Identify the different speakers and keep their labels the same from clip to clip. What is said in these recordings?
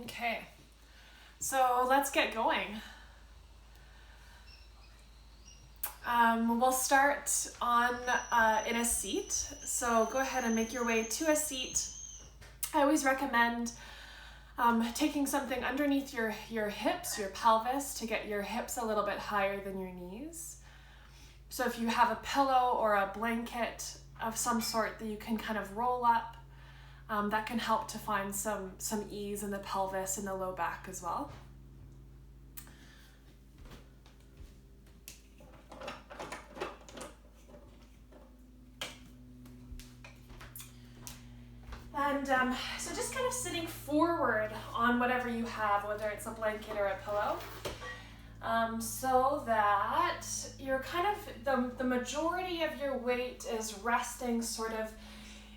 Speaker 1: Okay, so let's get going. We'll start in a seat. So go ahead and make your way to a seat. I always recommend taking something underneath your hips, your pelvis, to get your hips a little bit higher than your knees. So if you have a pillow or a blanket of some sort that you can kind of roll up, that can help to find some ease in the pelvis and the low back as well. And so just kind of sitting forward on whatever you have, whether it's a blanket or a pillow, so that you're kind of, the majority of your weight is resting sort of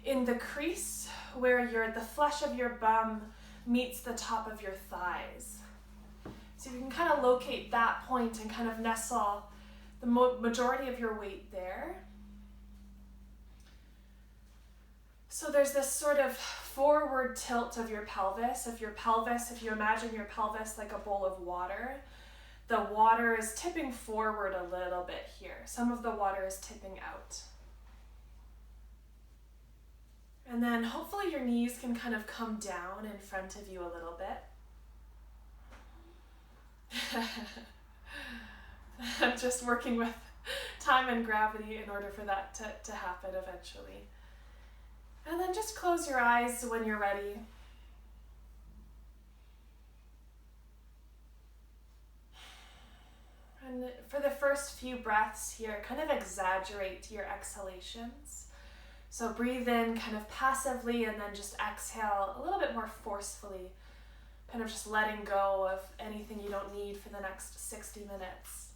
Speaker 1: in the crease where the flesh of your bum meets the top of your thighs. So you can kind of locate that point and kind of nestle the majority of your weight there. So there's this sort of forward tilt of your pelvis. If you imagine your pelvis like a bowl of water, the water is tipping forward a little bit here. Some of the water is tipping out. And then hopefully your knees can kind of come down in front of you a little bit. I'm just working with time and gravity in order for that to happen eventually. And then just close your eyes when you're ready. And for the first few breaths here, kind of exaggerate your exhalations. So breathe in kind of passively and then just exhale a little bit more forcefully, kind of just letting go of anything you don't need for the next 60 minutes.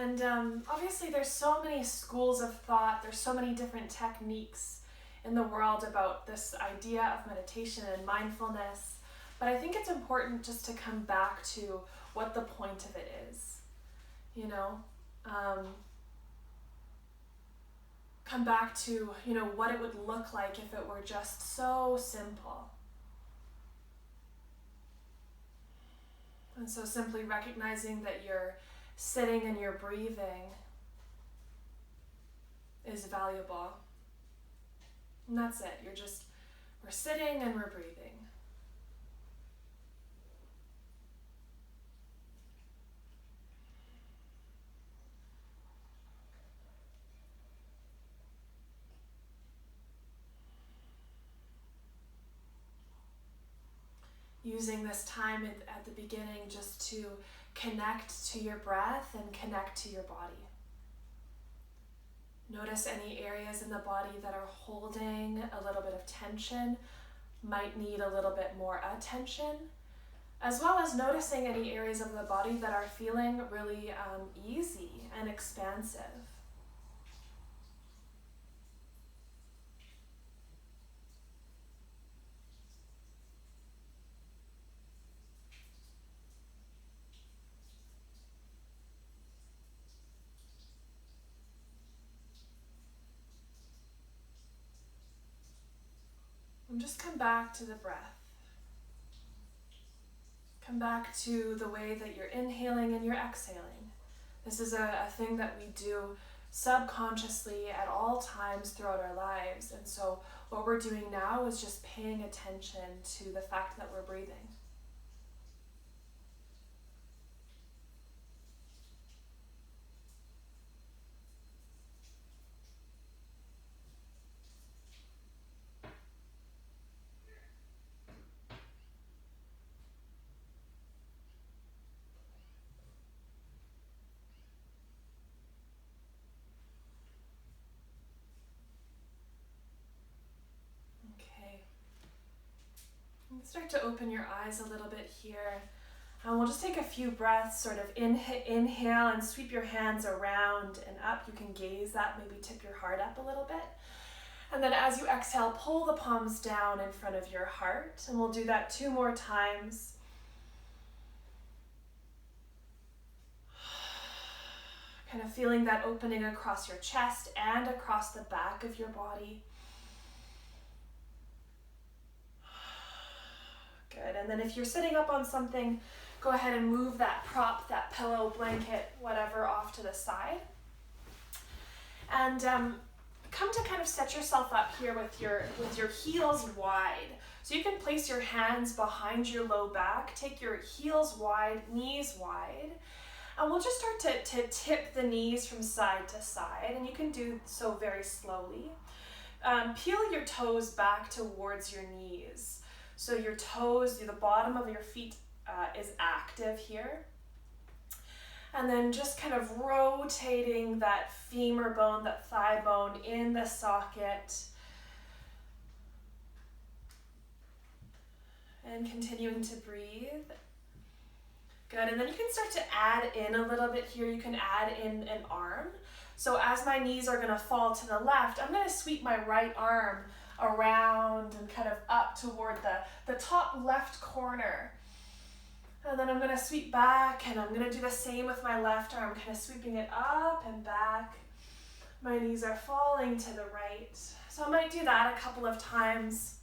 Speaker 1: And obviously there's so many schools of thought, there's so many different techniques in the world about this idea of meditation and mindfulness, but I think it's important just to come back to what the point of it is, come back to, what it would look like if it were just so simple. And so simply recognizing that you're sitting and you're breathing is valuable. And that's it. We're sitting and we're breathing. Using this time at the beginning just to connect to your breath and connect to your body. Notice any areas in the body that are holding a little bit of tension, might need a little bit more attention, as well as noticing any areas of the body that are feeling really easy and expansive. And just come back to the breath. Come back to the way that you're inhaling and you're exhaling. This is a thing that we do subconsciously at all times throughout our lives. And so what we're doing now is just paying attention to the fact that we're breathing. Start to open your eyes a little bit here. And we'll just take a few breaths, sort of inhale and sweep your hands around and up. You can gaze that, maybe tip your heart up a little bit. And then as you exhale, pull the palms down in front of your heart. And we'll do that 2 more times. Kind of feeling that opening across your chest and across the back of your body. Good. And then if you're sitting up on something, go ahead and move that prop, that pillow, blanket, whatever, off to the side. And come to kind of set yourself up here with your heels wide. So you can place your hands behind your low back, take your heels wide, knees wide. And we'll just start to tip the knees from side to side, and you can do so very slowly. Peel your toes back towards your knees. So your toes, the bottom of your feet is active here. And then just kind of rotating that femur bone, that thigh bone in the socket. And continuing to breathe. Good, and then you can start to add in a little bit here. You can add in an arm. So as my knees are gonna fall to the left, I'm gonna sweep my right arm around and kind of up toward the top left corner. And then I'm gonna sweep back, and I'm gonna do the same with my left arm, kind of sweeping it up and back. My knees are falling to the right. So I might do that a couple of times.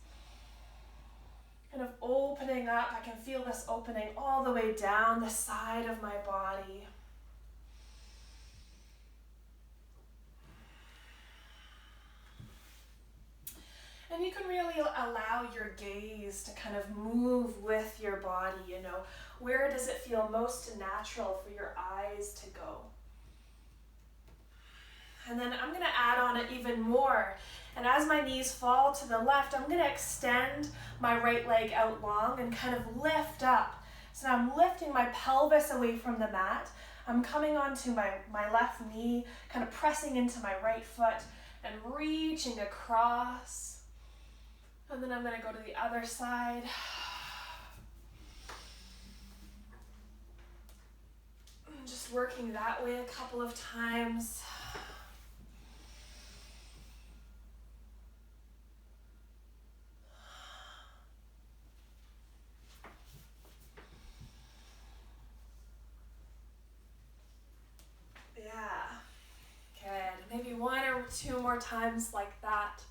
Speaker 1: Kind of opening up. I can feel this opening all the way down the side of my body. And you can really allow your gaze to kind of move with your body, you know. Where does it feel most natural for your eyes to go? And then I'm gonna add on it even more. And as my knees fall to the left, I'm gonna extend my right leg out long and kind of lift up. So now I'm lifting my pelvis away from the mat. I'm coming onto my left knee, kind of pressing into my right foot and reaching across. And then I'm gonna go to the other side. Just working that way a couple of times. Maybe 1 or 2 more times like that.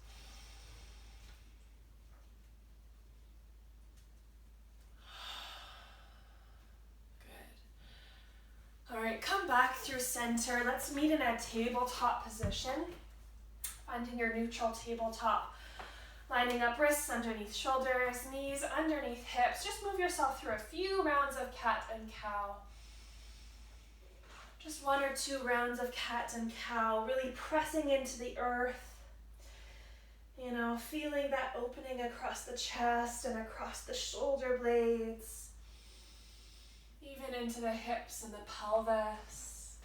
Speaker 1: Good. All right, come back through center. Let's meet in a tabletop position. Finding your neutral tabletop. Lining up wrists underneath shoulders, knees underneath hips. Just move yourself through a few rounds of cat and cow. Just 1 or 2 rounds of cat and cow, really pressing into the earth. You know, feeling that opening across the chest and across the shoulder blades. Even into the hips and the pelvis.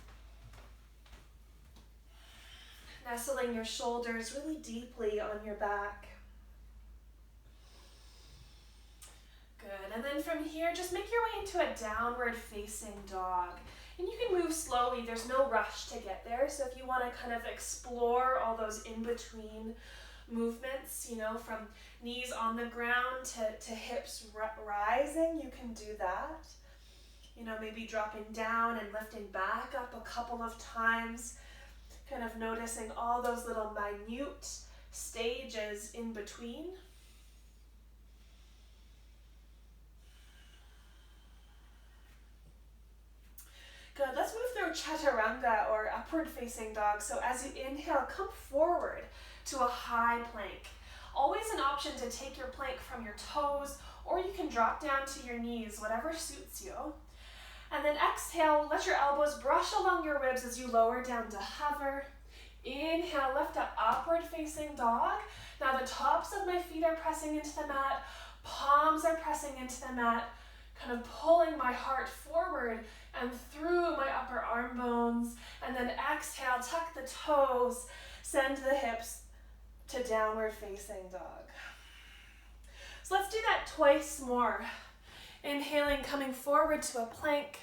Speaker 1: Nestling your shoulders really deeply on your back. Good, and then from here, just make your way into a downward facing dog. And you can move slowly, there's no rush to get there. So if you want to kind of explore all those in-between movements, you know, from knees on the ground to hips rising, you can do that. You know, maybe dropping down and lifting back up a couple of times, kind of noticing all those little minute stages in between. Good, let's move through chaturanga or upward facing dog. So as you inhale, come forward to a high plank. Always an option to take your plank from your toes, or you can drop down to your knees, whatever suits you. And then exhale, let your elbows brush along your ribs as you lower down to hover. Inhale, lift up, upward facing dog. Now the tops of my feet are pressing into the mat, palms are pressing into the mat, kind of pulling my heart forward and through my upper arm bones. And then exhale, tuck the toes, send the hips to downward facing dog. So let's do that twice more. Inhaling, coming forward to a plank.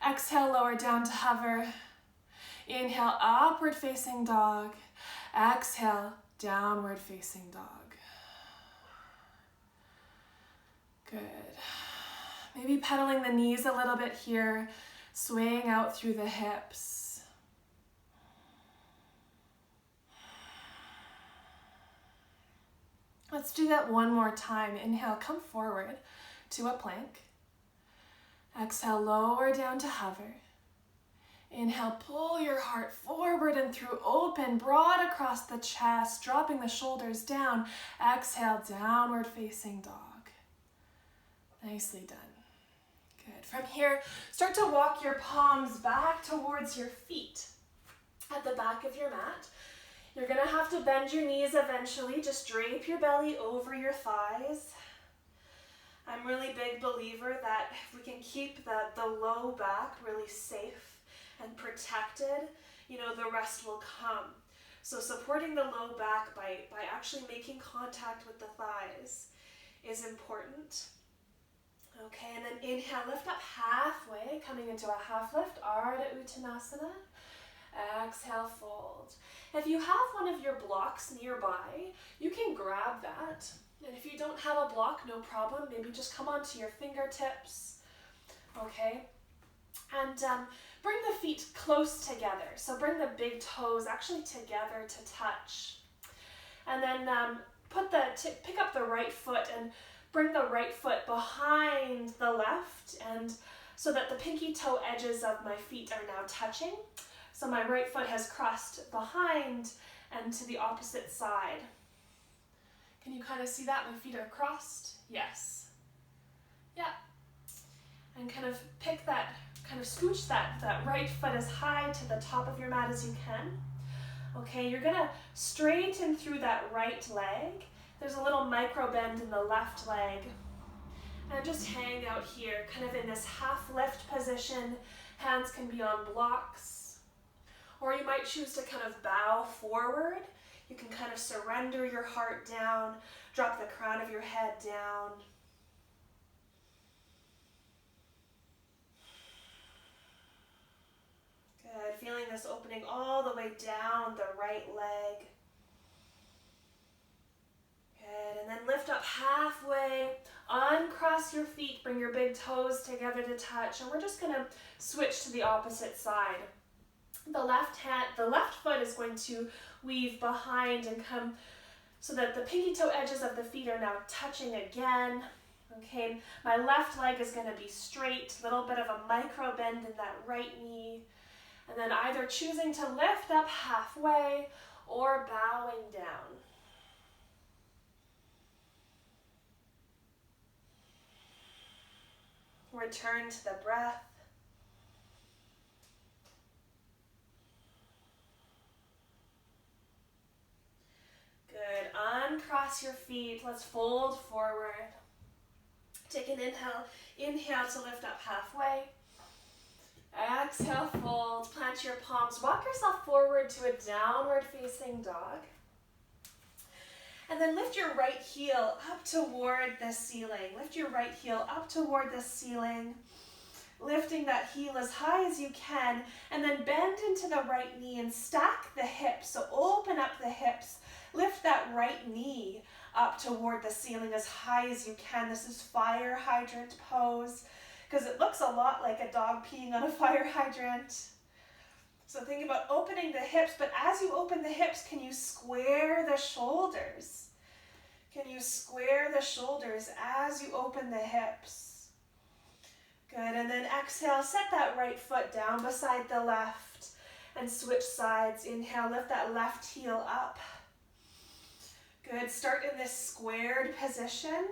Speaker 1: Exhale, lower down to hover. Inhale, upward facing dog. Exhale, downward facing dog. Good. Maybe pedaling the knees a little bit here, swaying out through the hips. Let's do that one more time. Inhale, come forward to a plank. Exhale, lower down to hover. Inhale, pull your heart forward and through, open, broad across the chest, dropping the shoulders down. Exhale, downward facing dog. Nicely done. Good. From here, start to walk your palms back towards your feet at the back of your mat. You're gonna have to bend your knees eventually. Just drape your belly over your thighs. I'm really big believer that if we can keep the low back really safe and protected, the rest will come. So supporting the low back by actually making contact with the thighs is important. Okay, and then inhale, lift up halfway, coming into a half lift, Ardha Uttanasana. Exhale, fold. If you have one of your blocks nearby, you can grab that. And if you don't have a block, no problem. Maybe just come onto your fingertips. Okay? And bring the feet close together. So bring the big toes actually together to touch. And then pick up the right foot and bring the right foot behind the left, and so that the pinky toe edges of my feet are now touching. So my right foot has crossed behind and to the opposite side. Can you kind of see that? My feet are crossed? Yes. Yeah. And kind of scooch that right foot as high to the top of your mat as you can. Okay, you're gonna straighten through that right leg. There's a little micro bend in the left leg. And just hang out here, kind of in this half lift position. Hands can be on blocks. Or you might choose to kind of bow forward. You can kind of surrender your heart down, drop the crown of your head down. Good, feeling this opening all the way down the right leg. Good, and then lift up halfway, uncross your feet, bring your big toes together to touch, and we're just gonna switch to the opposite side. The left foot is going to weave behind and come so that the pinky toe edges of the feet are now touching again. Okay, my left leg is gonna be straight, little bit of a micro bend in that right knee, and then either choosing to lift up halfway or bowing down. Return to the breath. Good. Uncross your feet. Let's fold forward. Take an inhale. Inhale to lift up halfway. Exhale, fold. Plant your palms. Walk yourself forward to a downward facing dog. And then lift your right heel up toward the ceiling. Lift your right heel up toward the ceiling. Lifting that heel as high as you can. And then bend into the right knee and stack the hips. So open up the hips. Lift that right knee up toward the ceiling as high as you can. This is fire hydrant pose, because it looks a lot like a dog peeing on a fire hydrant. So think about opening the hips, but as you open the hips, can you square the shoulders? Can you square the shoulders as you open the hips? Good, and then exhale, set that right foot down beside the left and switch sides. Inhale, lift that left heel up. Good, start in this squared position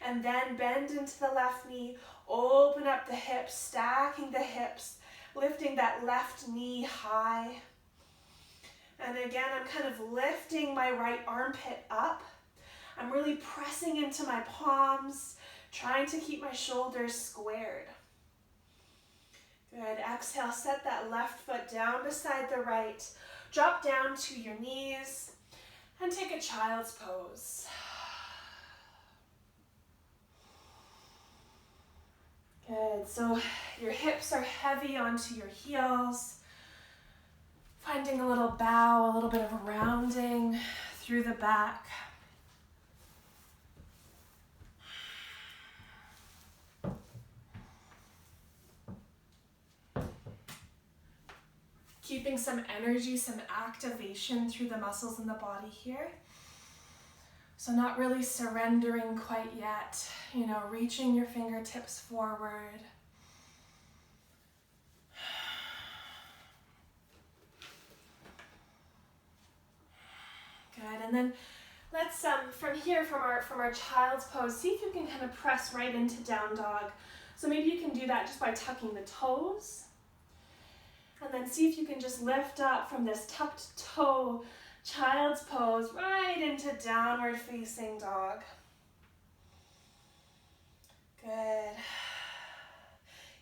Speaker 1: and then bend into the left knee, open up the hips, stacking the hips, lifting that left knee high. And again, I'm kind of lifting my right armpit up. I'm really pressing into my palms, trying to keep my shoulders squared. Good, exhale, set that left foot down beside the right. Drop down to your knees and take a child's pose. Good, so your hips are heavy onto your heels. Finding a little bow, a little bit of rounding through the back. Keeping some energy, some activation through the muscles in the body here. So not really surrendering quite yet, reaching your fingertips forward. Good, and then let's, from here, from our child's pose, see if you can kind of press right into down dog. So maybe you can do that just by tucking the toes. And then see if you can just lift up from this tucked toe child's pose right into downward facing dog. Good.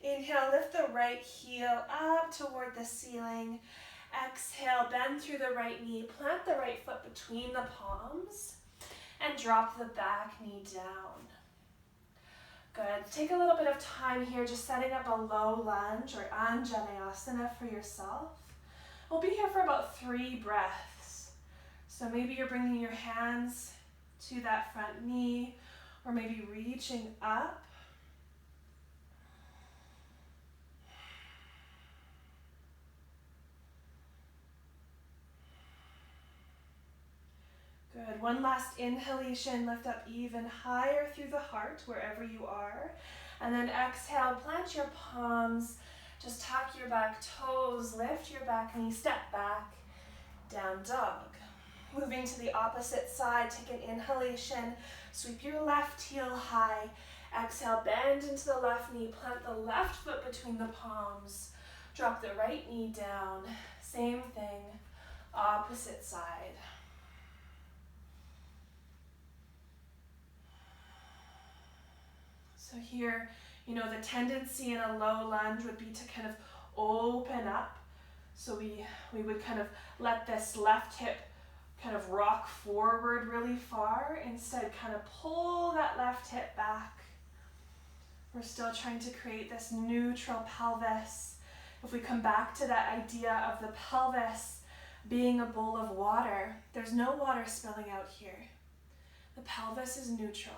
Speaker 1: Inhale, lift the right heel up toward the ceiling. Exhale, bend through the right knee, plant the right foot between the palms, and drop the back knee down. Good. Take a little bit of time here just setting up a low lunge or Anjaneyasana for yourself. We'll be here for about 3 breaths. So maybe you're bringing your hands to that front knee or maybe reaching up. Good. One last inhalation, lift up even higher through the heart, wherever you are. And then exhale, plant your palms, just tuck your back toes, lift your back knee, step back, down dog. Moving to the opposite side, take an inhalation, sweep your left heel high. Exhale, bend into the left knee, plant the left foot between the palms, drop the right knee down. Same thing, opposite side. So here, the tendency in a low lunge would be to kind of open up. So we would kind of let this left hip kind of rock forward really far. Instead, kind of pull that left hip back. We're still trying to create this neutral pelvis. If we come back to that idea of the pelvis being a bowl of water, there's no water spilling out here. The pelvis is neutral.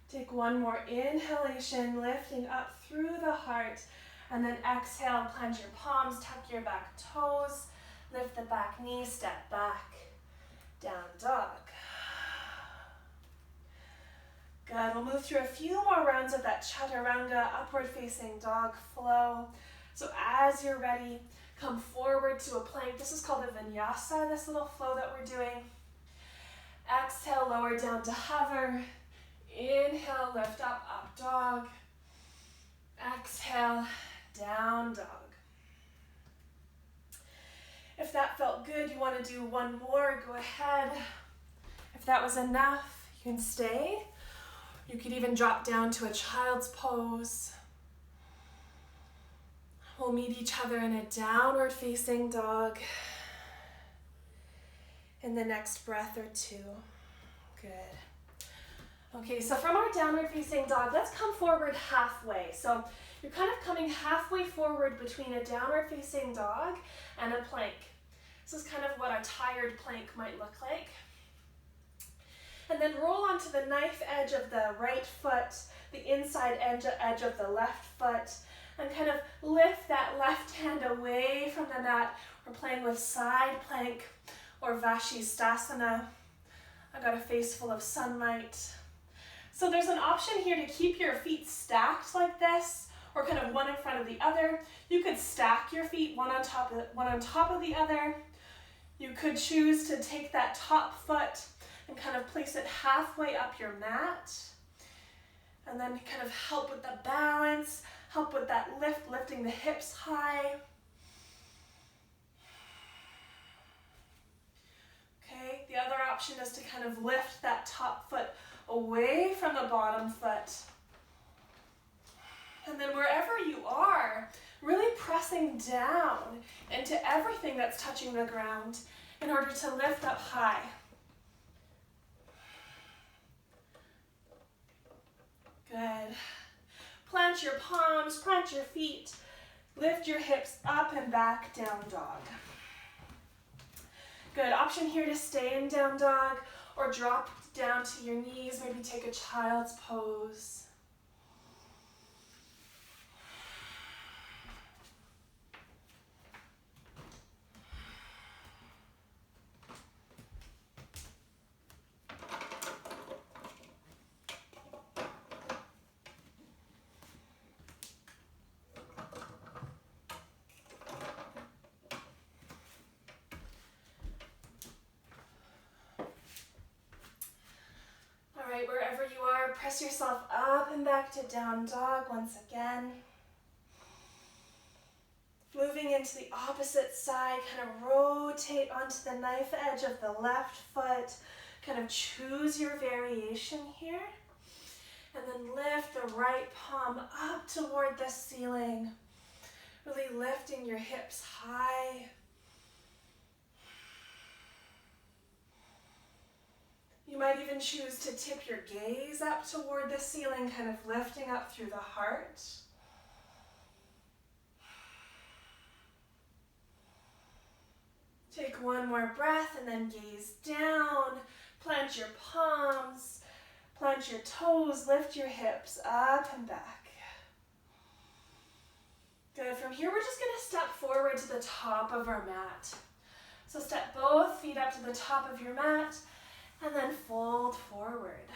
Speaker 1: Take one more inhalation, lifting up through the heart, and then exhale, plant your palms, tuck your back toes, lift the back knee, step back, down dog. Good, we'll move through a few more rounds of that chaturanga, upward facing dog flow. So as you're ready, come forward to a plank. This is called a vinyasa, this little flow that we're doing. Exhale, lower down to hover. Inhale, lift up, up dog. Exhale, down dog. If that felt good, you want to do one more, go ahead. If that was enough, you can stay. You could even drop down to a child's pose. We'll meet each other in a downward facing dog in the next breath or two. Good. Okay, so from our downward facing dog, let's come forward halfway. So you're kind of coming halfway forward between a downward facing dog and a plank. This is kind of what a tired plank might look like. And then roll onto the knife edge of the right foot, the inside edge of the left foot, and kind of lift that left hand away from the mat. We're playing with side plank or Vashisthasana. I got a face full of sunlight. So there's an option here to keep your feet stacked like this, or kind of one in front of the other. You could stack your feet one on top of the other. You could choose to take that top foot and kind of place it halfway up your mat. And then kind of help with the balance, help with that lift, lifting the hips high. Okay, the other option is to kind of lift that top foot away from the bottom foot. And then wherever you are, really pressing down into everything that's touching the ground in order to lift up high. Good. Plant your palms, plant your feet, lift your hips up and back, down dog. Good, option here to stay in down dog or drop down to your knees, maybe take a child's pose. Alright, wherever you are, press yourself up and back to down dog once again. Moving into the opposite side, kind of rotate onto the knife edge of the left foot. Kind of choose your variation here. And then lift the right palm up toward the ceiling. Really lifting your hips high. You might even choose to tip your gaze up toward the ceiling, kind of lifting up through the heart. Take one more breath and then gaze down. Plant your palms, plant your toes, lift your hips up and back. Good, from here we're just gonna step forward to the top of our mat. So step both feet up to the top of your mat and then fold forward.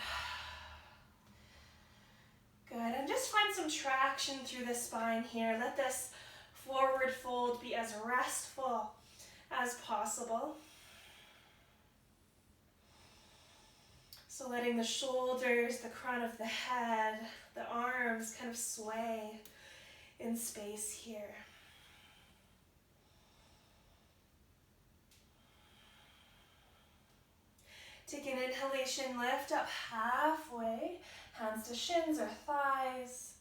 Speaker 1: Good, and just find some traction through the spine here. Let this forward fold be as restful as possible. So letting the shoulders, the crown of the head, the arms kind of sway in space here. Take an inhalation, lift up halfway, hands to shins or thighs.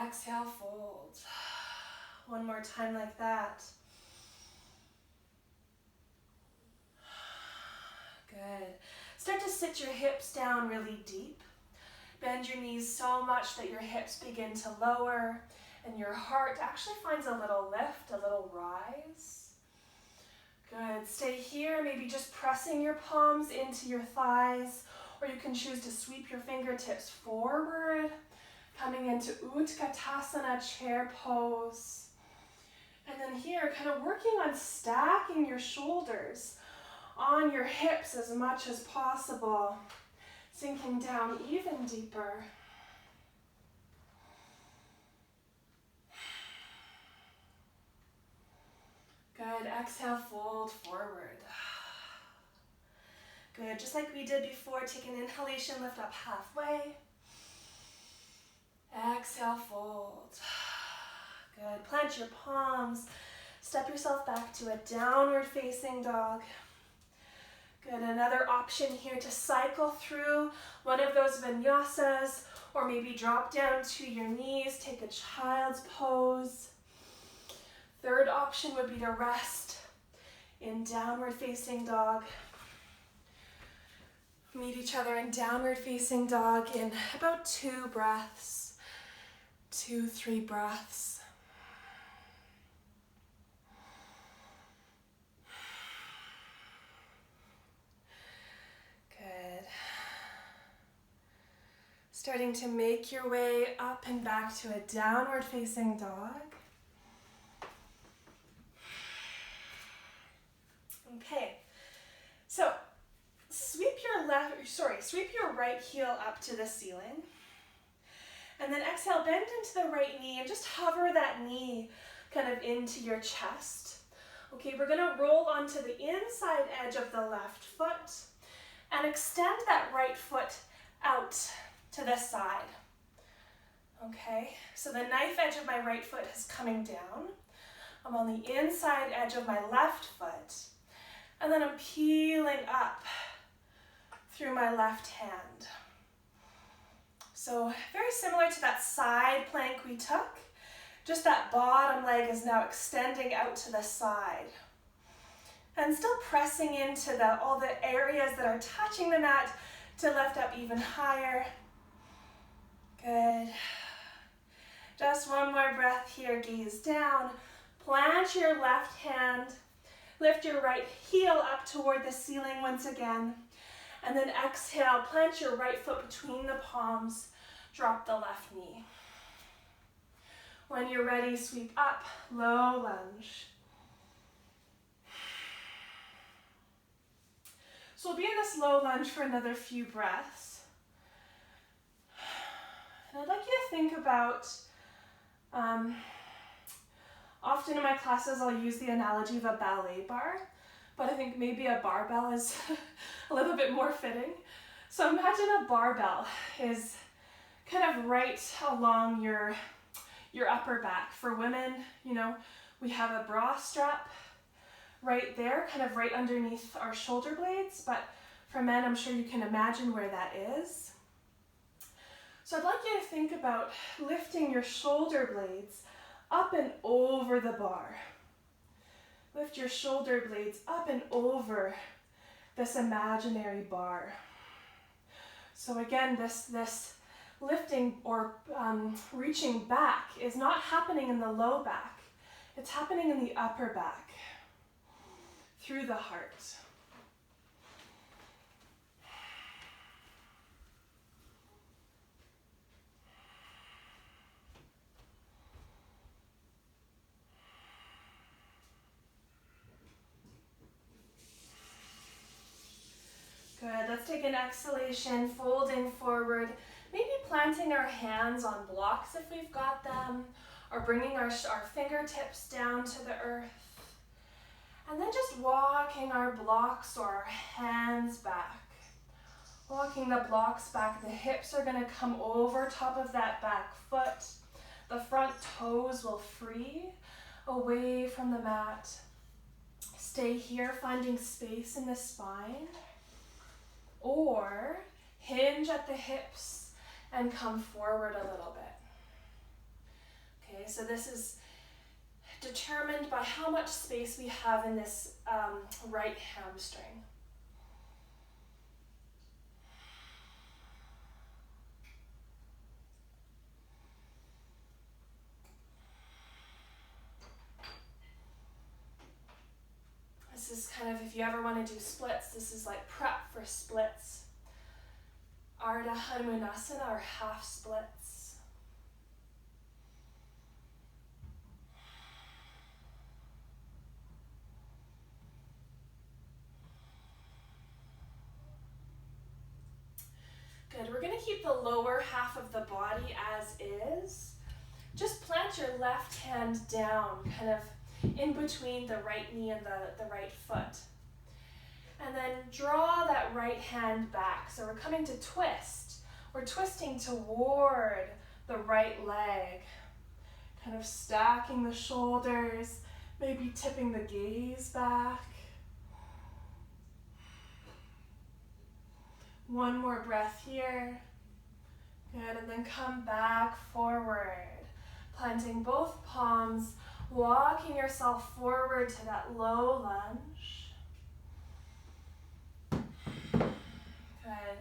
Speaker 1: Exhale, fold. One more time like that. Good. Start to sit your hips down really deep. Bend your knees so much that your hips begin to lower and your heart actually finds a little lift, a little rise. Good. Stay here, maybe just pressing your palms into your thighs, or you can choose to sweep your fingertips forward, coming into Utkatasana, chair pose. And then here, kind of working on stacking your shoulders on your hips as much as possible, sinking down even deeper. Good, exhale, fold forward. Good, just like we did before, take an inhalation, lift up halfway. Exhale, fold. Good, plant your palms, step yourself back to a downward facing dog. Good, another option here to cycle through one of those vinyasas, or maybe drop down to your knees, take a child's pose. Third option would be to rest in downward facing dog. Meet each other in downward facing dog in about 2 breaths, 2-3 breaths. Good. Starting to make your way up and back to a downward facing dog. Okay, so sweep your right heel up to the ceiling. And then exhale, bend into the right knee and just hover that knee kind of into your chest. Okay, we're gonna roll onto the inside edge of the left foot and extend that right foot out to the side. Okay, so the knife edge of my right foot is coming down. I'm on the inside edge of my left foot. And then I'm peeling up through my left hand. So very similar to that side plank we took, just that bottom leg is now extending out to the side. And still pressing into all the areas that are touching the mat to lift up even higher. Good. Just one more breath here. Gaze down. Plant your left hand. Lift your right heel up toward the ceiling once again. And then exhale. Plant your right foot between the palms. Drop the left knee. When you're ready, sweep up. Low lunge. So we'll be in this low lunge for another few breaths. And I'd like you to think about, often in my classes I'll use the analogy of a ballet bar, but I think maybe a barbell is a little bit more fitting. So imagine a barbell is kind of right along your upper back. For women, you know, we have a bra strap right there, kind of right underneath our shoulder blades, but for men, I'm sure you can imagine where that is. So I'd like you to think about lifting your shoulder blades up and over the bar. Lift your shoulder blades up and over this imaginary bar. So again, this lifting or reaching back is not happening in the low back. It's happening in the upper back, through the heart. Good, let's take an exhalation, folding forward, maybe planting our hands on blocks if we've got them, or bringing our fingertips down to the earth. And then just walking our blocks or our hands back. Walking the blocks back, the hips are gonna come over top of that back foot. The front toes will free away from the mat. Stay here, finding space in the spine. Or hinge at the hips and come forward a little bit. Okay, so this is determined by how much space we have in this right hamstring. This is kind of, if you ever want to do splits, this is like prep for splits. Ardha Hanumanasana, or half splits. Good, we're going to keep the lower half of the body as is. Just plant your left hand down, kind of in between the right knee and the right foot. And then draw that right hand back. So we're coming to twist. We're twisting toward the right leg. Kind of stacking the shoulders, maybe tipping the gaze back. One more breath here. Good, and then come back forward. Planting both palms, walking yourself forward to that low lunge. Good.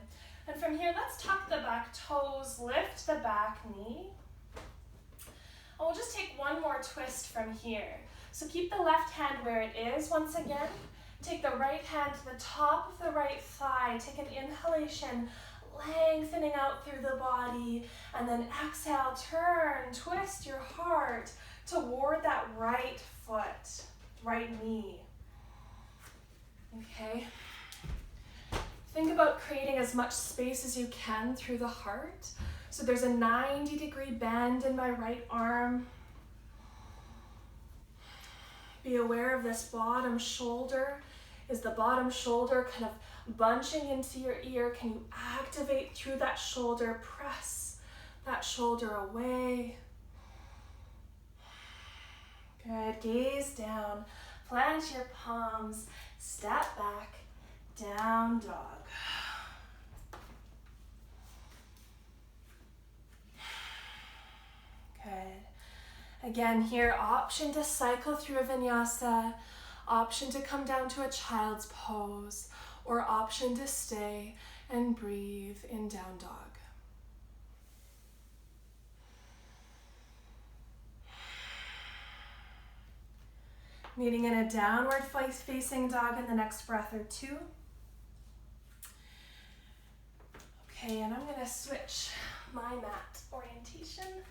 Speaker 1: And from here, let's tuck the back toes, lift the back knee. And we'll just take one more twist from here. So keep the left hand where it is once again. Take the right hand to the top of the right thigh. Take an inhalation, lengthening out through the body. And then exhale, turn, twist your heart toward that right foot, right knee. Okay. Think about creating as much space as you can through the heart. So there's a 90-degree bend in my right arm. Be aware of this bottom shoulder. Is the bottom shoulder kind of bunching into your ear? Can you activate through that shoulder? Press that shoulder away. Good, gaze down, plant your palms, step back, down dog. Good. Again here, option to cycle through a vinyasa, option to come down to a child's pose, or option to stay and breathe in down dog. Meeting in a downward facing dog in the next breath or two. Okay, and I'm gonna switch my mat orientation.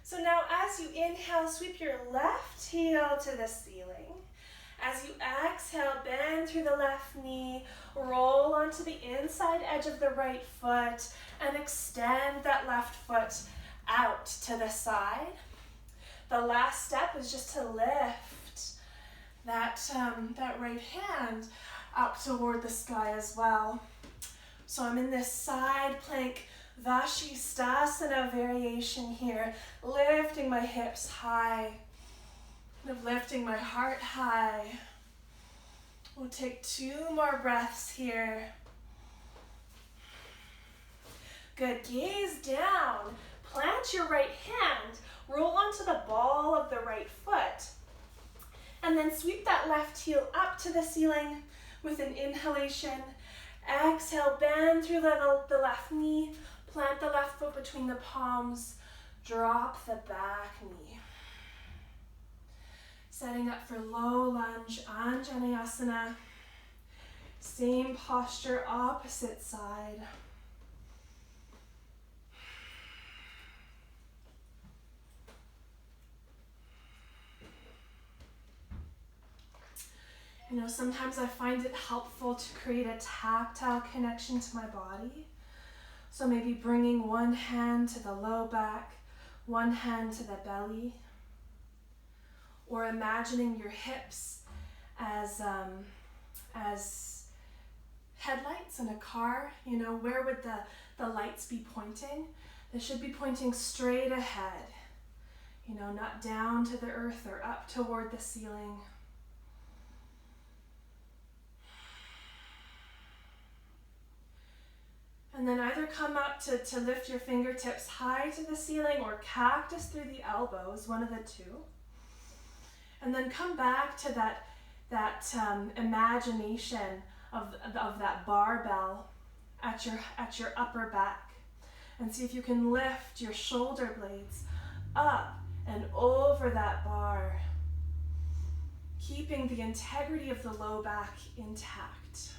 Speaker 1: So now as you inhale, sweep your left heel to the ceiling. As you exhale, bend through the left knee, roll onto the inside edge of the right foot, and extend that left foot out to the side. The last step is just to lift that right hand up toward the sky as well. So I'm in this side plank Vashisthasana variation here, lifting my hips high, lifting my heart high. We'll take 2 more breaths here. Good, gaze down, plant your right hand, roll onto the ball of the right foot, and then sweep that left heel up to the ceiling with an inhalation. Exhale, bend through the left knee, plant the left foot between the palms, drop the back knee. Setting up for low lunge, Anjaneyasana. Same posture, opposite side. You know, sometimes I find it helpful to create a tactile connection to my body. So maybe bringing one hand to the low back, one hand to the belly, or imagining your hips as headlights in a car. You know, where would the lights be pointing? They should be pointing straight ahead, you know, not down to the earth or up toward the ceiling. And then either come up to lift your fingertips high to the ceiling or cactus through the elbows, one of the two. And then come back to that imagination of that barbell at your upper back. And see if you can lift your shoulder blades up and over that bar, keeping the integrity of the low back intact.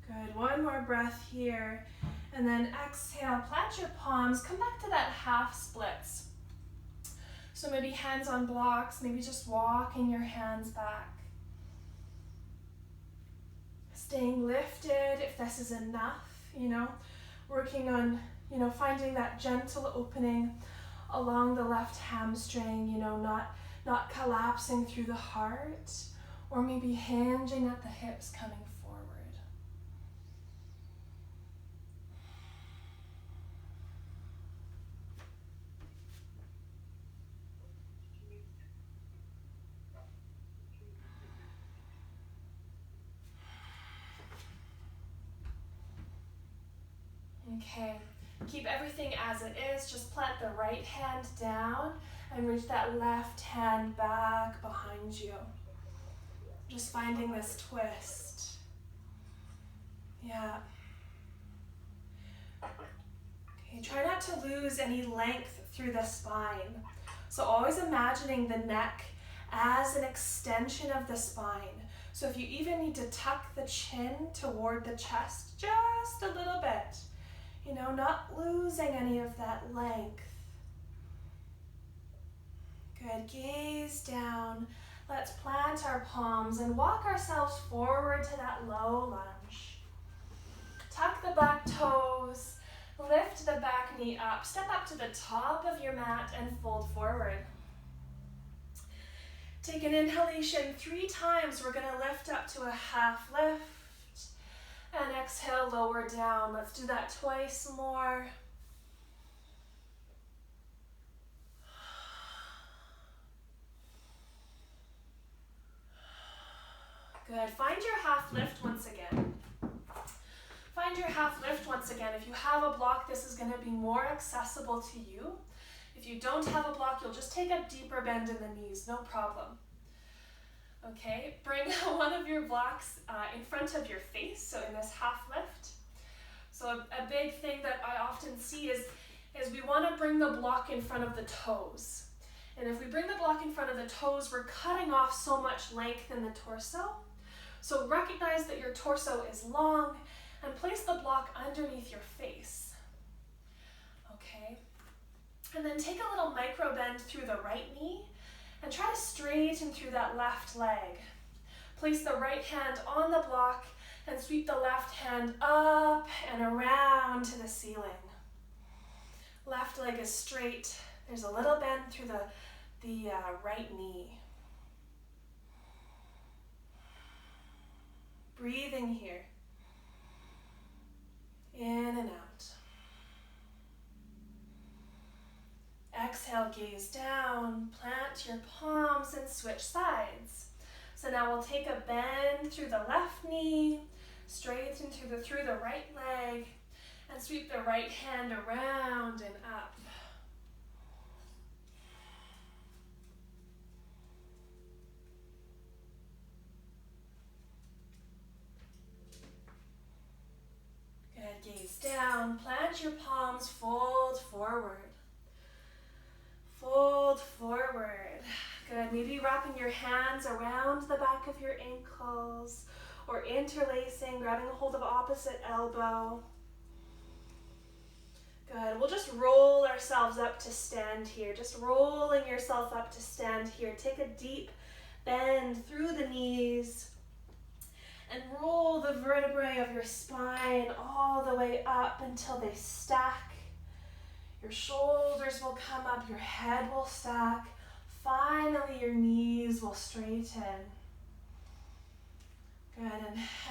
Speaker 1: Good, one more breath here, and then exhale, plant your palms, come back to that half splits. So maybe hands on blocks, maybe just walking your hands back. Staying lifted if this is enough, you know, working on, you know, finding that gentle opening along the left hamstring, you know, not collapsing through the heart, or maybe hinging at the hips coming forward. Okay, keep everything as it is. Just plant the right hand down and reach that left hand back behind you. Just finding this twist. Yeah. Okay, try not to lose any length through the spine. So always imagining the neck as an extension of the spine. So if you even need to tuck the chin toward the chest just a little bit, you know, not losing any of that length. Good, gaze down. Let's plant our palms and walk ourselves forward to that low lunge. Tuck the back toes, lift the back knee up, step up to the top of your mat and fold forward. Take an inhalation 3 times. We're gonna lift up to a half lift. And exhale, lower down. Let's do that twice more. Good. Find your half lift once again. Find your half lift once again. If you have a block, this is going to be more accessible to you. If you don't have a block, you'll just take a deeper bend in the knees, no problem. Okay, bring one of your blocks in front of your face, so in this half lift. So a big thing that I often see is we want to bring the block in front of the toes. And if we bring the block in front of the toes, we're cutting off so much length in the torso. So recognize that your torso is long and place the block underneath your face. Okay. And then take a little micro bend through the right knee and try to straighten through that left leg. Place the right hand on the block and sweep the left hand up and around to the ceiling. Left leg is straight. There's a little bend through the right knee. Breathing here. In and out. Exhale, gaze down, plant your palms and switch sides. So now we'll take a bend through the left knee, straighten through the right leg, and sweep the right hand around and up. Good, gaze down, plant your palms, fold forward. Fold forward. Good, maybe wrapping your hands around the back of your ankles or interlacing, grabbing a hold of opposite elbow. Good, we'll just roll ourselves up to stand here. Just rolling yourself up to stand here. Take a deep bend through the knees and roll the vertebrae of your spine all the way up until they stack. Your shoulders will come up, your head will stack. Finally, your knees will straighten. Good,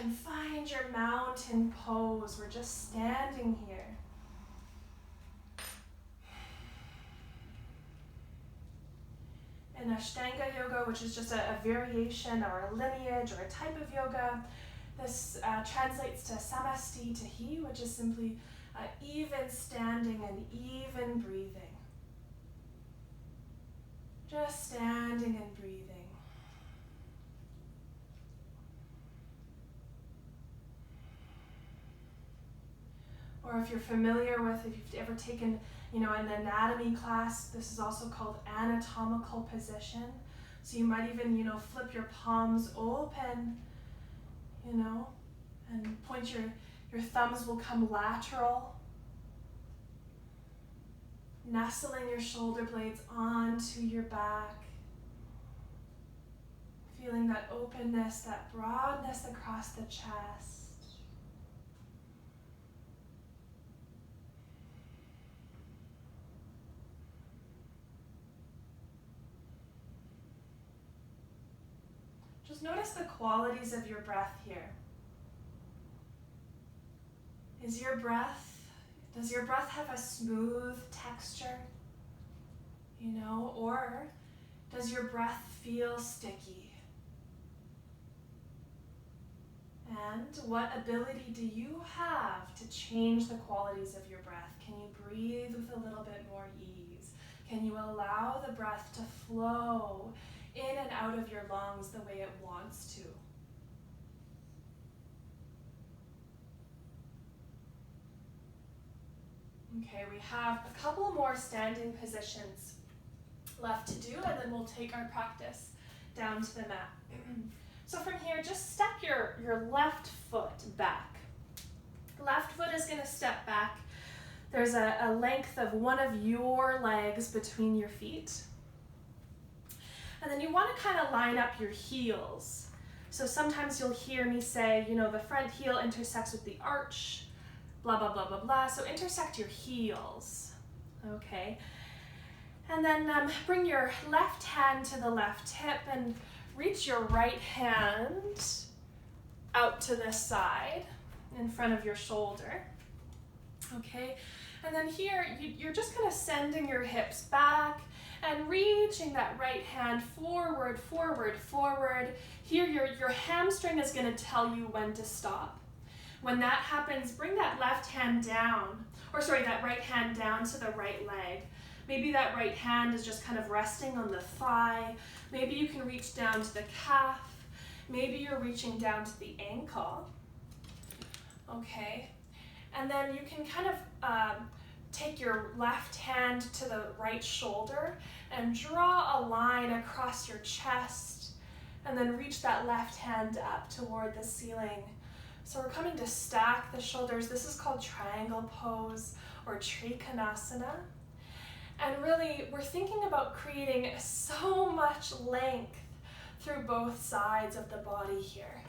Speaker 1: and find your mountain pose. We're just standing here. In Ashtanga yoga, which is just a variation or a lineage or a type of yoga, this translates to samasti tahi, which is simply even standing and even breathing. Just standing and breathing. Or if you're familiar with, if you've ever taken, an anatomy class, this is also called anatomical position. So you might even, flip your palms open, and point your thumbs will come lateral. Nestling your shoulder blades onto your back. Feeling that openness, that broadness across the chest. Just notice the qualities of your breath here. Does your breath have a smooth texture? Or does your breath feel sticky? And what ability do you have to change the qualities of your breath? Can you breathe with a little bit more ease? Can you allow the breath to flow in and out of your lungs the way it wants to? Okay, we have a couple more standing positions left to do, and then we'll take our practice down to the mat. So from here, just step your left foot back. Left foot is going to step back. There's a length of one of your legs between your feet. And then you want to kind of line up your heels. So sometimes you'll hear me say, the front heel intersects with the arch, blah, blah, blah, blah, blah. So intersect your heels, okay? And then bring your left hand to the left hip and reach your right hand out to this side in front of your shoulder, okay? And then here, you're just kind of sending your hips back and reaching that right hand forward, forward, forward. Here, your hamstring is going to tell you when to stop. When that happens, bring that left hand down, that right hand down to the right leg. Maybe that right hand is just kind of resting on the thigh. Maybe you can reach down to the calf. Maybe you're reaching down to the ankle. Okay, and then you can kind of take your left hand to the right shoulder and draw a line across your chest, and then reach that left hand up toward the ceiling. So we're coming to stack the shoulders. This is called triangle pose or Trikonasana. And really, we're thinking about creating so much length through both sides of the body here.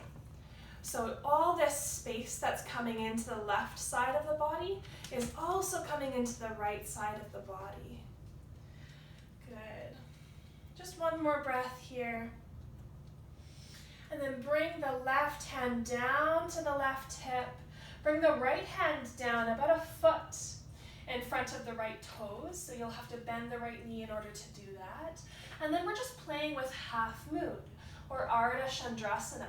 Speaker 1: So all this space that's coming into the left side of the body is also coming into the right side of the body. Good. Just one more breath here. And then bring the left hand down to the left hip. Bring the right hand down about a foot in front of the right toes. So you'll have to bend the right knee in order to do that. And then we're just playing with half moon or Ardha Chandrasana.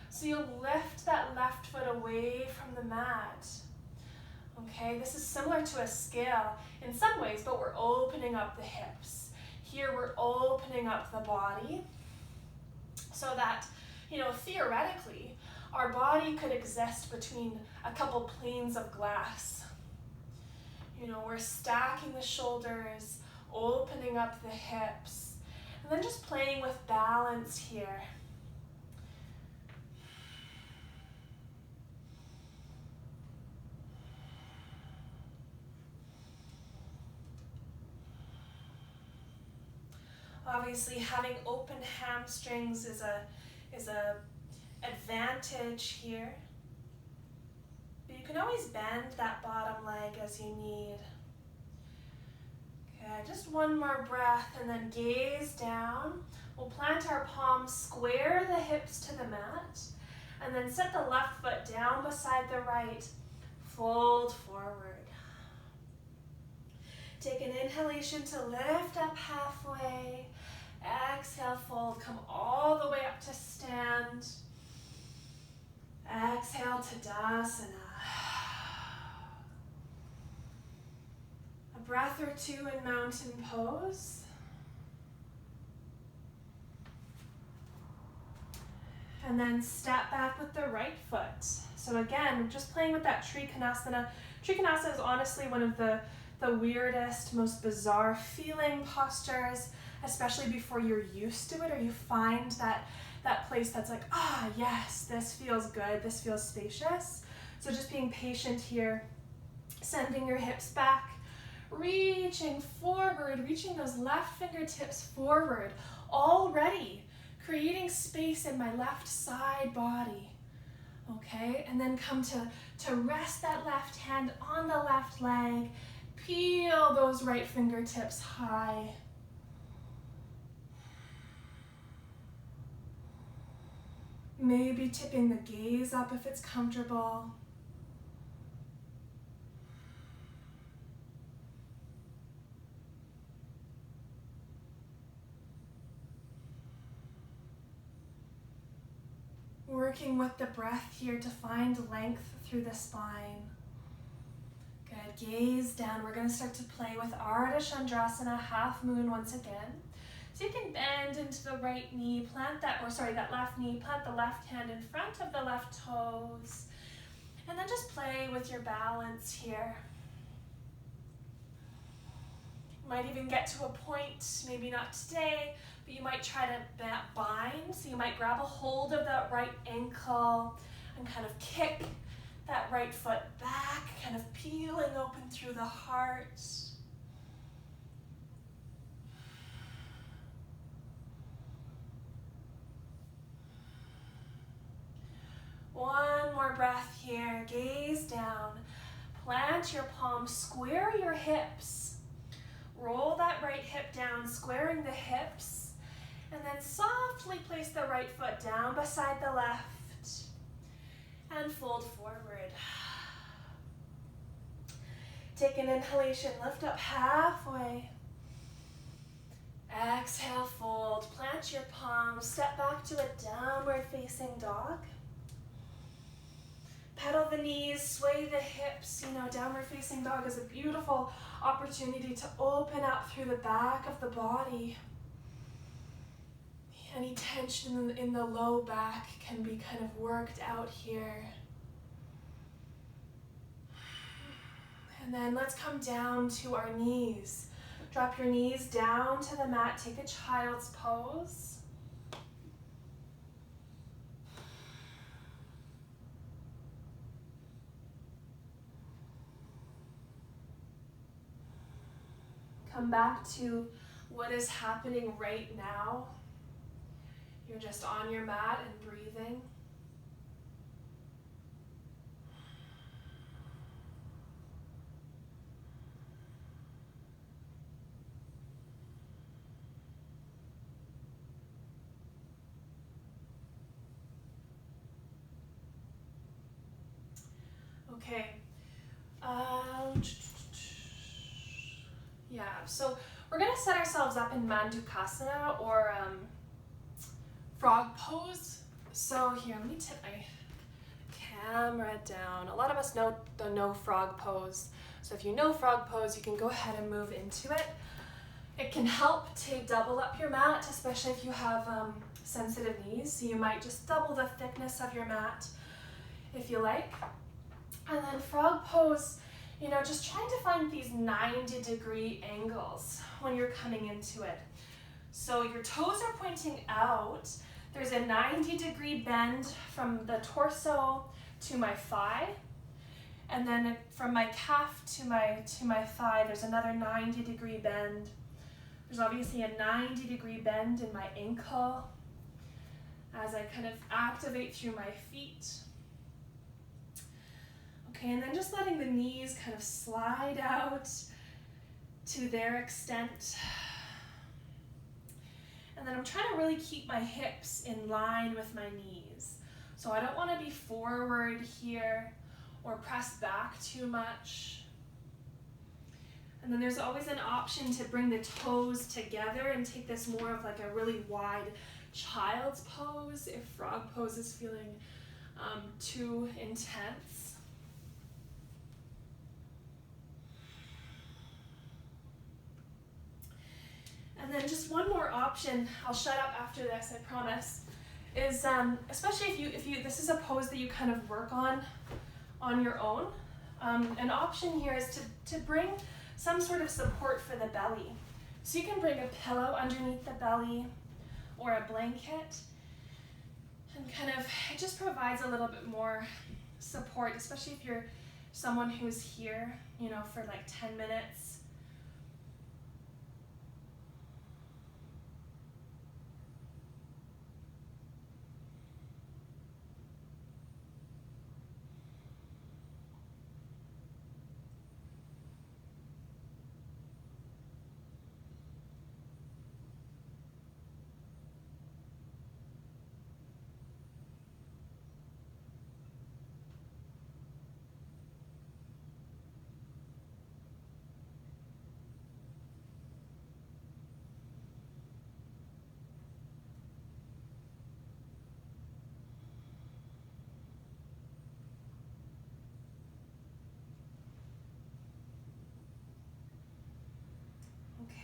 Speaker 1: So you'll lift that left foot away from the mat. Okay, this is similar to a scale in some ways, but we're opening up the hips. Here we're opening up the body so that, theoretically, our body could exist between a couple planes of glass. We're stacking the shoulders, opening up the hips, and then just playing with balance here. Obviously, having open hamstrings is a advantage here. But you can always bend that bottom leg as you need. Okay, just one more breath and then gaze down. We'll plant our palms, square the hips to the mat, and then set the left foot down beside the right. Fold forward. Take an inhalation to lift up halfway. Exhale, fold, come all the way up to stand. Exhale, Tadasana. A breath or two in mountain pose. And then step back with the right foot. So again, just playing with that Trikonasana. Trikonasana is honestly one of the weirdest, most bizarre feeling postures, especially before you're used to it or you find that place that's like, yes, this feels good, this feels spacious. So just being patient here, sending your hips back, reaching forward, reaching those left fingertips forward, already creating space in my left side body. Okay, and then come to rest that left hand on the left leg, peel those right fingertips high. Maybe tipping the gaze up if it's comfortable. Working with the breath here to find length through the spine. Good, gaze down. We're going to start to play with Ardha Chandrasana, half moon once again. So you can bend into the right knee, that left knee, plant the left hand in front of the left toes, and then just play with your balance here. You might even get to a point, maybe not today, but you might try to bind. So you might grab a hold of that right ankle and kind of kick that right foot back, kind of peeling open through the heart. One more breath here, gaze down, plant your palms, square your hips, roll that right hip down, squaring the hips, and then softly place the right foot down beside the left, and fold forward. Take an inhalation, lift up halfway. Exhale, fold, plant your palms, step back to a downward facing dog. Pedal wiggle the knees, sway the hips. Downward facing dog is a beautiful opportunity to open up through the back of the body. Any tension in the low back can be kind of worked out here. And then let's come down to our knees. Drop your knees down to the mat. Take a child's pose. Come back to what is happening right now. You're just on your mat and breathing. Okay. Yeah, so we're going to set ourselves up in Mandukasana or frog pose. So here, let me tip my camera down. A lot of us know frog pose. So if you know frog pose, you can go ahead and move into it. It can help to double up your mat, especially if you have sensitive knees. So you might just double the thickness of your mat if you like. And then frog pose, just trying to find these 90-degree angles when you're coming into it. So your toes are pointing out. There's a 90-degree bend from the torso to my thigh. And then from my calf to my thigh, there's another 90-degree bend. There's obviously a 90-degree bend in my ankle as I kind of activate through my feet. Okay, and then just letting the knees kind of slide out to their extent. And then I'm trying to really keep my hips in line with my knees. So I don't want to be forward here or press back too much. And then there's always an option to bring the toes together and take this more of like a really wide child's pose if frog pose is feeling too intense. And then just one more option, I'll shut up after this, I promise, is especially if you this is a pose that you kind of work on your own. An option here is to bring some sort of support for the belly. So you can bring a pillow underneath the belly or a blanket, and kind of, it just provides a little bit more support, especially if you're someone who's here, for like 10 minutes.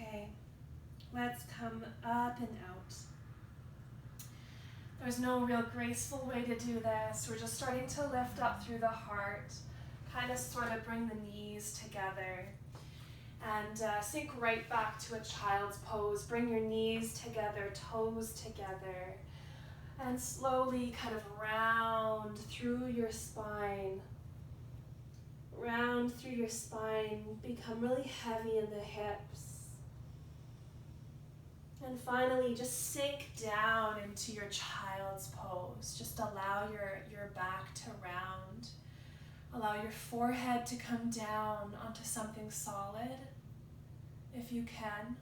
Speaker 1: Okay, let's come up and out. There's no real graceful way to do this. We're just starting to lift up through the heart, kind of sort of bring the knees together, and sink right back to a child's pose. Bring your knees together, toes together, and slowly kind of round through your spine. Round through your spine, become really heavy in the hips. And finally, just sink down into your child's pose. Just allow your back to round. Allow your forehead to come down onto something solid, if you can.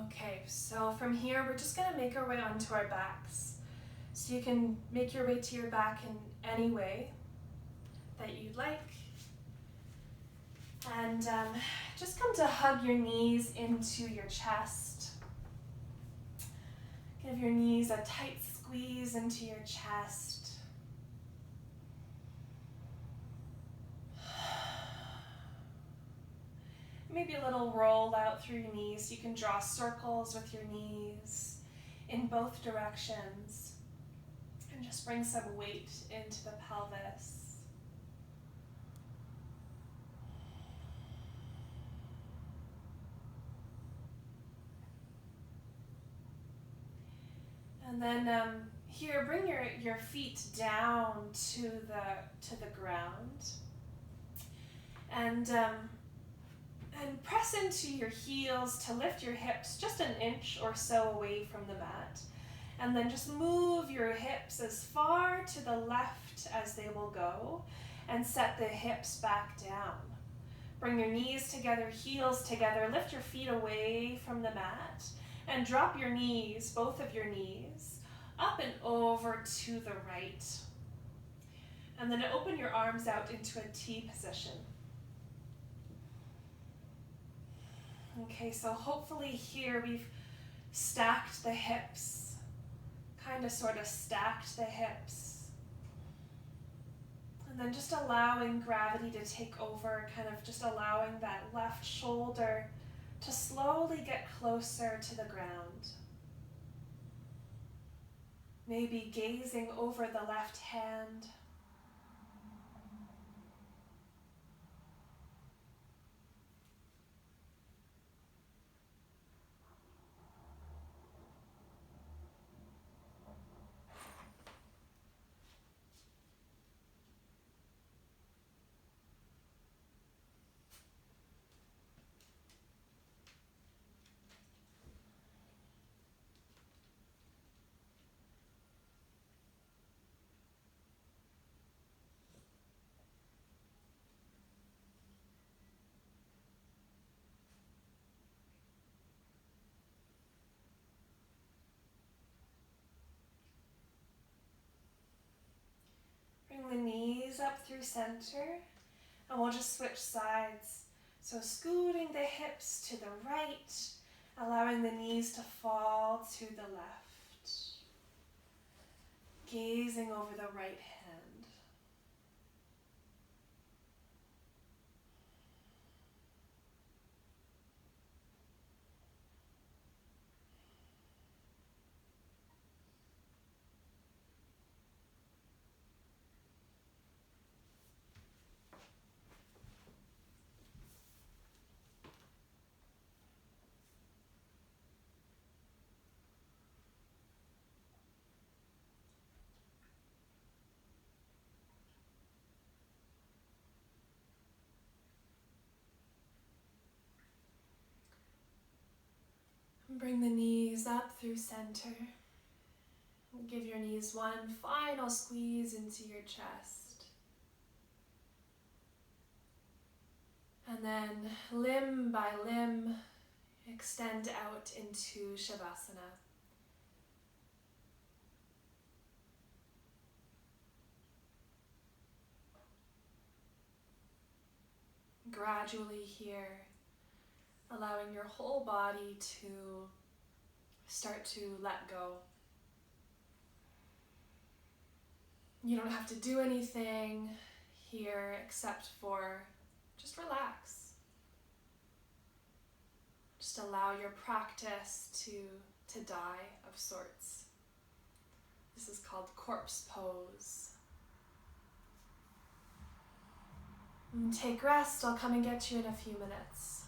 Speaker 1: Okay, so from here, we're just gonna make our way onto our backs. So you can make your way to your back in any way that you'd like. And just come to hug your knees into your chest. Give your knees a tight squeeze into your chest. Maybe a little roll out through your knees. You can draw circles with your knees in both directions. And just bring some weight into the pelvis. And then here, bring your feet down to the ground. And press into your heels to lift your hips just an inch or so away from the mat. And then just move your hips as far to the left as they will go and set the hips back down. Bring your knees together, heels together, lift your feet away from the mat and drop your knees, both of your knees, up and over to the right. And then open your arms out into a T position. Okay, so hopefully here we've stacked the hips, sort of stacked the hips. And then just allowing gravity to take over, just allowing that left shoulder to slowly get closer to the ground. Maybe gazing over the left hand. Bring the knees up through center, and we'll just switch sides. So scooting the hips to the right, allowing the knees to fall to the left. Gazing over the right hand. Bring the knees up through center. Give your knees one final squeeze into your chest. And then limb by limb, extend out into Shavasana. Gradually here, allowing your whole body to start to let go. You don't have to do anything here except for just relax. Just allow your practice to die of sorts. This is called corpse pose. And take rest. I'll come and get you in a few minutes.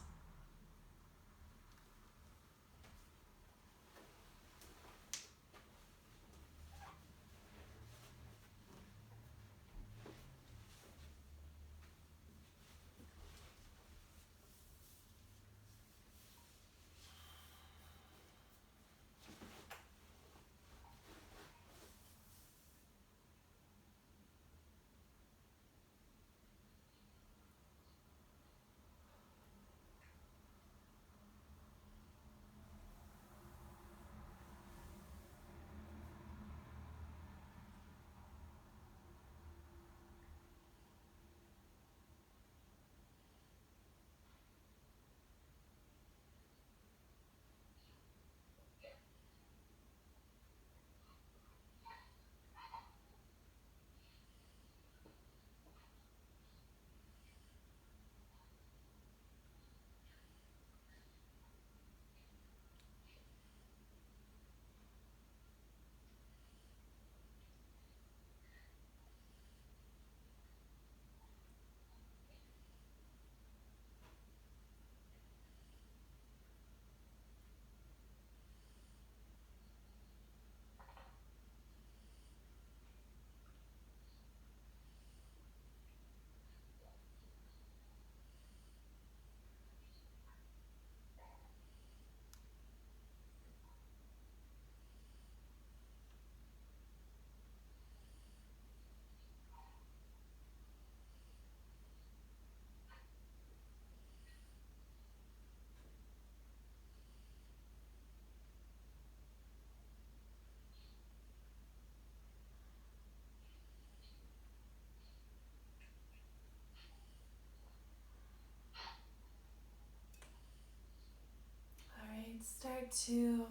Speaker 1: start to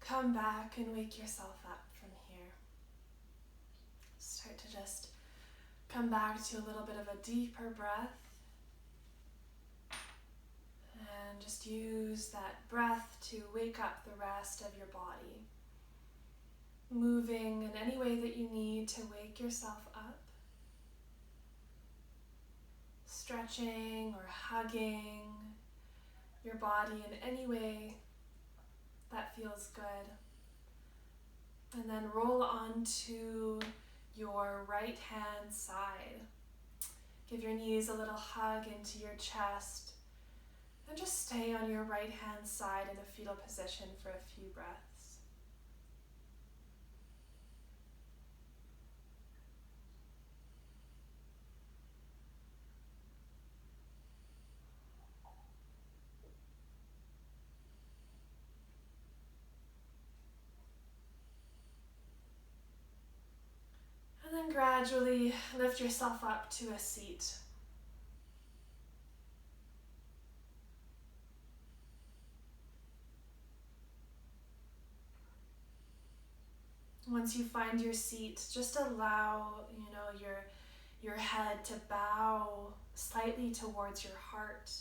Speaker 1: come back and wake yourself up from here. Start to just come back to a little bit of a deeper breath. And just use that breath to wake up the rest of your body. Moving in any way that you need to wake yourself up. Stretching or hugging your body in any way that feels good. And then roll onto your right hand side. Give your knees a little hug into your chest. And just stay on your right hand side in a fetal position for a few breaths. And then gradually lift yourself up to a seat. Once you find your seat, just allow, your head to bow slightly towards your heart.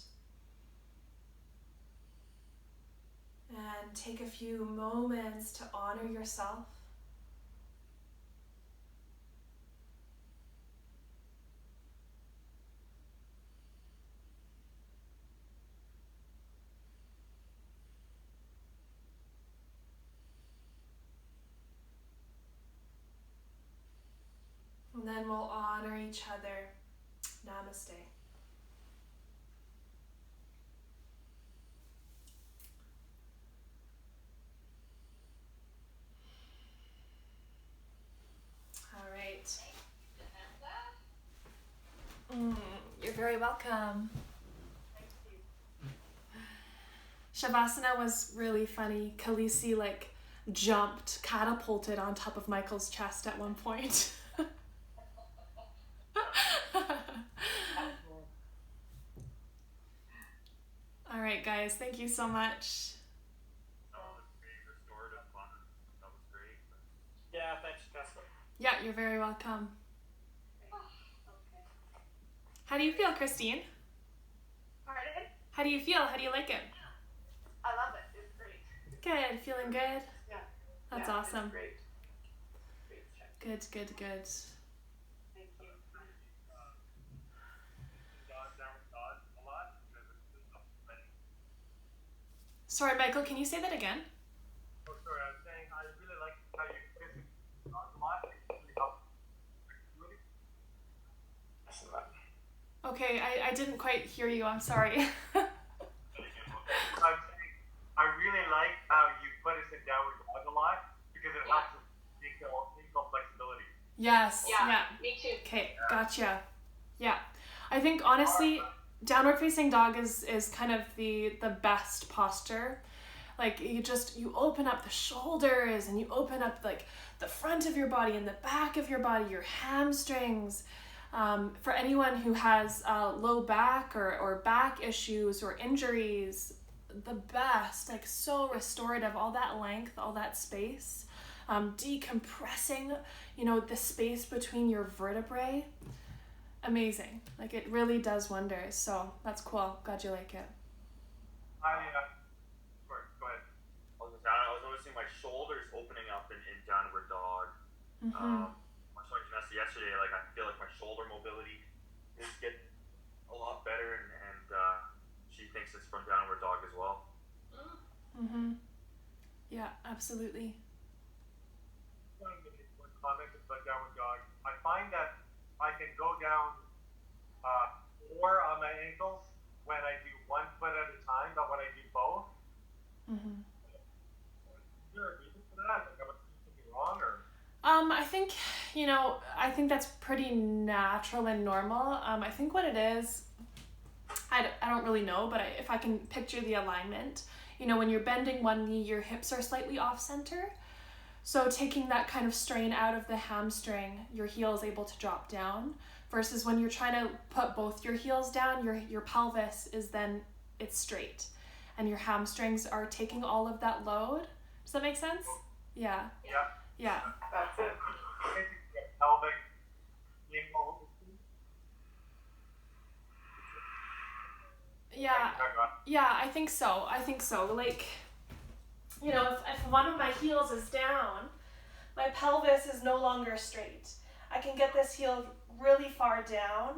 Speaker 1: And take a few moments to honor yourself. And then we'll honor each other. Namaste. All right. You're very welcome. Shavasana was really funny. Khaleesi jumped, catapulted on top of Michael's chest at one point. All right, guys, thank you so much.
Speaker 2: Oh, that's great. Restorative fun. That was great. Yeah, thanks, Jessica.
Speaker 1: Yeah, you're very welcome.
Speaker 3: Okay.
Speaker 1: How do you feel, Christine?
Speaker 3: Pardon?
Speaker 1: How do you feel? How do you like it?
Speaker 3: I love it. It's great.
Speaker 1: Good. Feeling good?
Speaker 3: Yeah.
Speaker 1: That's
Speaker 3: Yeah,
Speaker 1: awesome.
Speaker 3: It's great. Great check.
Speaker 1: Good.
Speaker 3: Thank you.
Speaker 2: A lot because it's just many.
Speaker 1: Sorry, Michael, can you say that again?
Speaker 2: Oh, sorry, I was saying I really like how you visit dogs a lot. It really helps.
Speaker 1: Okay, I didn't quite hear you. I'm sorry.
Speaker 2: I'm saying I really like how you put us in downward dog a lot because it helps with ankle flexibility.
Speaker 1: Yes.
Speaker 3: Yeah, me too.
Speaker 1: Okay, gotcha. Yeah. I think honestly, downward facing dog is kind of the best posture. Like you open up the shoulders and you open up the front of your body and the back of your body, your hamstrings. For anyone who has low back or back issues or injuries, the best, so restorative, all that length, all that space, decompressing, the space between your vertebrae. Amazing. It really does wonders. So that's cool. Glad you like it.
Speaker 2: Sorry, go ahead.
Speaker 4: I was noticing my shoulders opening up in downward dog.
Speaker 1: Mm-hmm.
Speaker 4: I was showing Genessa yesterday, I feel like my shoulder mobility is getting a lot better, and she thinks it's from downward dog as well.
Speaker 1: Mm-hmm. Yeah, absolutely.
Speaker 2: I want to make one comment about downward dog. I find that I can go down more on my ankles when I do one foot at a time, but when I do both.
Speaker 1: Mm-hmm.
Speaker 2: Is there a reason for that? Am I doing something wrong, or?
Speaker 1: I think that's pretty natural and normal. I think what it is, I don't really know, but if I can picture the alignment, when you're bending one knee, your hips are slightly off center. So taking that kind of strain out of the hamstring, your heel is able to drop down, versus when you're trying to put both your heels down, your pelvis is then, it's straight. and your hamstrings are taking all of that load. Does that make sense? Yeah.
Speaker 2: Yeah.
Speaker 1: Yeah.
Speaker 3: That's it.
Speaker 2: Basically, a pelvic ankle.
Speaker 1: Yeah. Yeah, I think so. Like, you know, if one of my heels is down, my pelvis is no longer straight. I can get this heel really far down